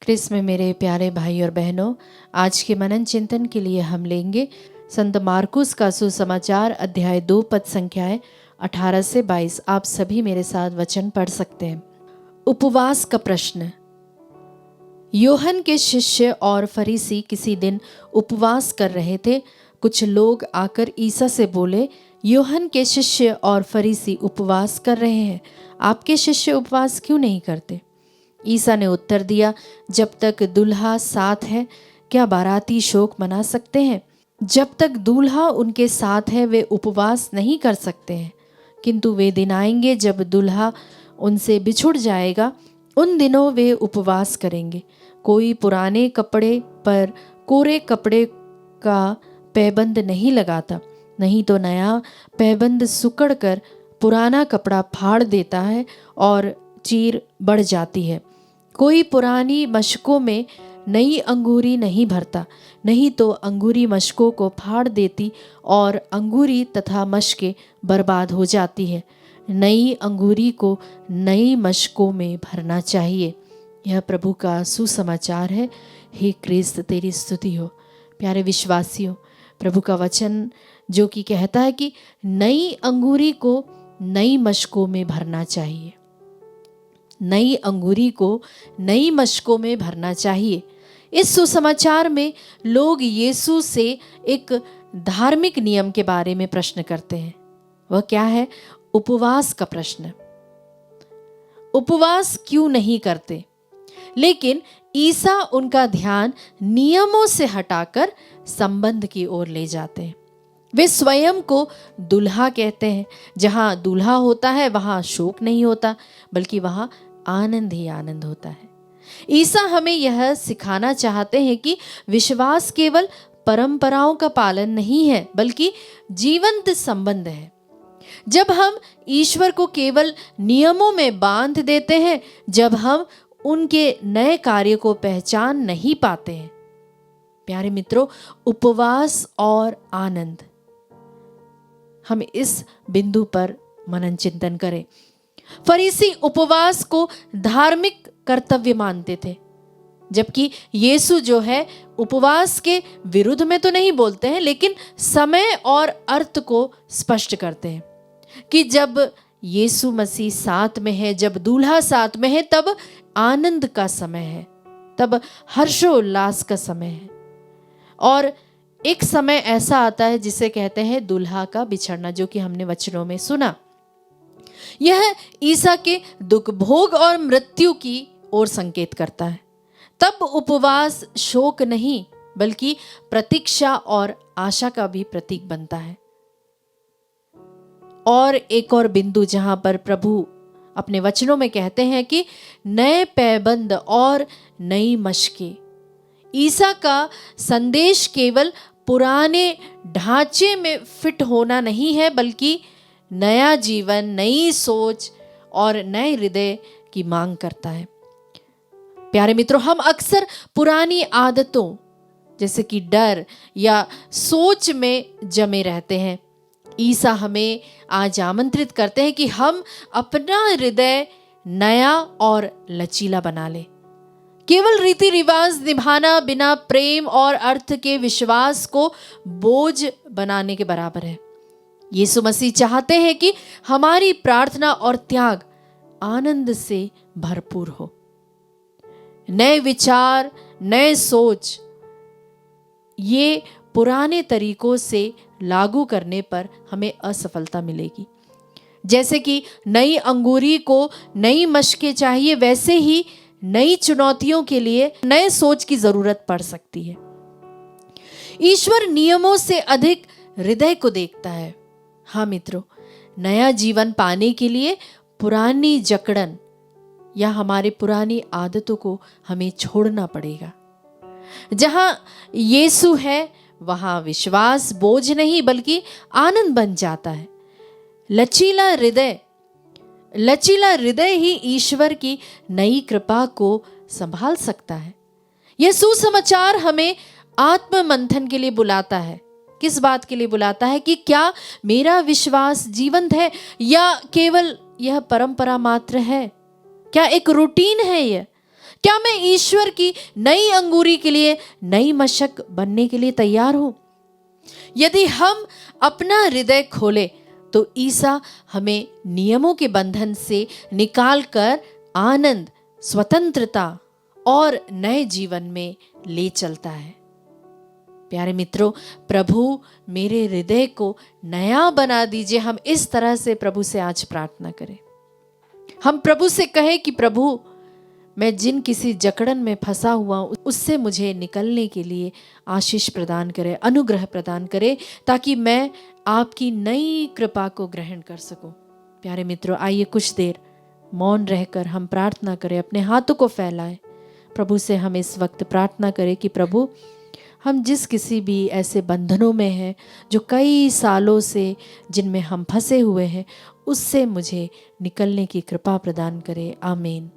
Chris में मेरे प्यारे भाई और बहनों, आज के मनन चिंतन के लिए हम लेंगे संत मार्कुस का सुसमाचार अध्याय 2 पद संख्याएं 18 से 22। आप सभी मेरे साथ वचन पढ़ सकते हैं। उपवास का प्रश्न। यूहन्ना के शिष्य और फरीसी किसी दिन उपवास कर रहे थे। कुछ लोग आकर ईसा से बोले, यूहन्ना के शिष्य और फरीसी उपवास कर रहे हैं, आपके शिष्य उपवास क्यों नहीं करते? ईसा ने उत्तर दिया, जब तक दूल्हा साथ है क्या बाराती शोक मना सकते हैं? जब तक दूल्हा उनके साथ है वे उपवास नहीं कर सकते हैं, किंतु वे दिन आएंगे जब दूल्हा उनसे बिछुड़ जाएगा, उन दिनों वे उपवास करेंगे। कोई पुराने कपड़े पर कोरे कपड़े का पैबंद नहीं लगाता, नहीं तो नया पैबंद सुकड़ कर पुराना कपड़ा फाड़ देता है और चीर बढ़ जाती है। कोई पुरानी मशकों में नई अंगूरी नहीं भरता, नहीं तो अंगूरी मशकों को फाड़ देती और अंगूरी तथा मशकें बर्बाद हो जाती है। नई अंगूरी को नई मशकों में भरना चाहिए। यह प्रभु का सुसमाचार है। हे क्रिस्त तेरी स्तुति हो। प्यारे विश्वासियों, प्रभु का वचन जो कि कहता है कि नई अंगूरी को नई मशकों में भरना चाहिए, नई अंगूरी को नई मशकों में भरना चाहिए। इस सुसमाचार में लोग यीशु से एक धार्मिक नियम के बारे में प्रश्न करते हैं। वह क्या है? उपवास का प्रश्न। उपवास क्यों नहीं करते? लेकिन ईसा उनका ध्यान नियमों से हटाकर संबंध की ओर ले जाते हैं। वे स्वयं को दूल्हा कहते हैं। जहां दूल्हा होता है वहां शोक नहीं होता, बल्कि वहां आनंद ही आनंद होता है। ईसा हमें यह सिखाना चाहते हैं कि विश्वास केवल परंपराओं का पालन नहीं है, बल्कि जीवंत संबंध है। जब हम ईश्वर को केवल नियमों में बांध देते हैं, जब हम उनके नए कार्य को पहचान नहीं पाते हैं। प्यारे मित्रों, उपवास और आनंद, हम इस बिंदु पर मनन चिंतन करें। फरीसी उपवास को धार्मिक कर्तव्य मानते थे, जबकि यीशु जो है उपवास के विरुद्ध में तो नहीं बोलते हैं, लेकिन समय और अर्थ को स्पष्ट करते हैं कि जब यीशु मसीह साथ में है, जब दूल्हा साथ में है, तब आनंद का समय है, तब हर्षोल्लास का समय है। और एक समय ऐसा आता है जिसे कहते हैं दूल्हा का बिछड़ना, जो कि हमने वचनों में सुना। यह ईसा के दुख भोग और मृत्यु की ओर संकेत करता है। तब उपवास शोक नहीं, बल्कि प्रतीक्षा और आशा का भी प्रतीक बनता है। और एक और बिंदु जहां पर प्रभु अपने वचनों में कहते हैं कि नए पैबंद और नई मशकें। ईसा का संदेश केवल पुराने ढांचे में फिट होना नहीं है, बल्कि नया जीवन, नई सोच और नए हृदय की मांग करता है। प्यारे मित्रों, हम अक्सर पुरानी आदतों जैसे कि डर या सोच में जमे रहते हैं। ईसा हमें आज आमंत्रित करते हैं कि हम अपना हृदय नया और लचीला बना लें। केवल रीति रिवाज निभाना बिना प्रेम और अर्थ के विश्वास को बोझ बनाने के बराबर है। यीशु मसीह चाहते हैं कि हमारी प्रार्थना और त्याग आनंद से भरपूर हो। नए विचार, नए सोच, ये पुराने तरीकों से लागू करने पर हमें असफलता मिलेगी। जैसे कि नई अंगूरी को नई मशकें चाहिए, वैसे ही नई चुनौतियों के लिए नए सोच की जरूरत पड़ सकती है। ईश्वर नियमों से अधिक हृदय को देखता है। हाँ मित्रों, नया जीवन पाने के लिए पुरानी जकड़न या हमारे पुरानी आदतों को हमें छोड़ना पड़ेगा। जहां यीशु है वहां विश्वास बोझ नहीं, बल्कि आनंद बन जाता है। लचीला हृदय ही ईश्वर की नई कृपा को संभाल सकता है। यह सुसमाचार हमें आत्म मंथन के लिए बुलाता है। किस बात के लिए बुलाता है? कि क्या मेरा विश्वास जीवंत है या केवल यह परंपरा मात्र है? क्या एक रूटीन है यह? क्या मैं ईश्वर की नई अंगूरी के लिए नई मशक बनने के लिए तैयार हूं? यदि हम अपना हृदय खोले तो ईसा हमें नियमों के बंधन से निकालकर आनंद, स्वतंत्रता और नए जीवन में ले चलता है। प्यारे मित्रों, प्रभु मेरे हृदय को नया बना दीजिए। हम इस तरह से प्रभु से आज प्रार्थना करें। हम प्रभु से कहें कि प्रभु, मैं जिन किसी जकड़न में फंसा हुआ हूं उससे मुझे निकलने के लिए आशीष प्रदान करे, अनुग्रह प्रदान करे, ताकि मैं आपकी नई कृपा को ग्रहण कर सकूं। प्यारे मित्रों, आइए कुछ देर मौन रहकर हम प्रार्थना करें, अपने हाथों को फैलाएं। प्रभु से हम इस वक्त प्रार्थना करें कि प्रभु, हम जिस किसी भी ऐसे बंधनों में हैं जो कई सालों से जिनमें हम फंसे हुए हैं, उससे मुझे निकलने की कृपा प्रदान करें। आमीन।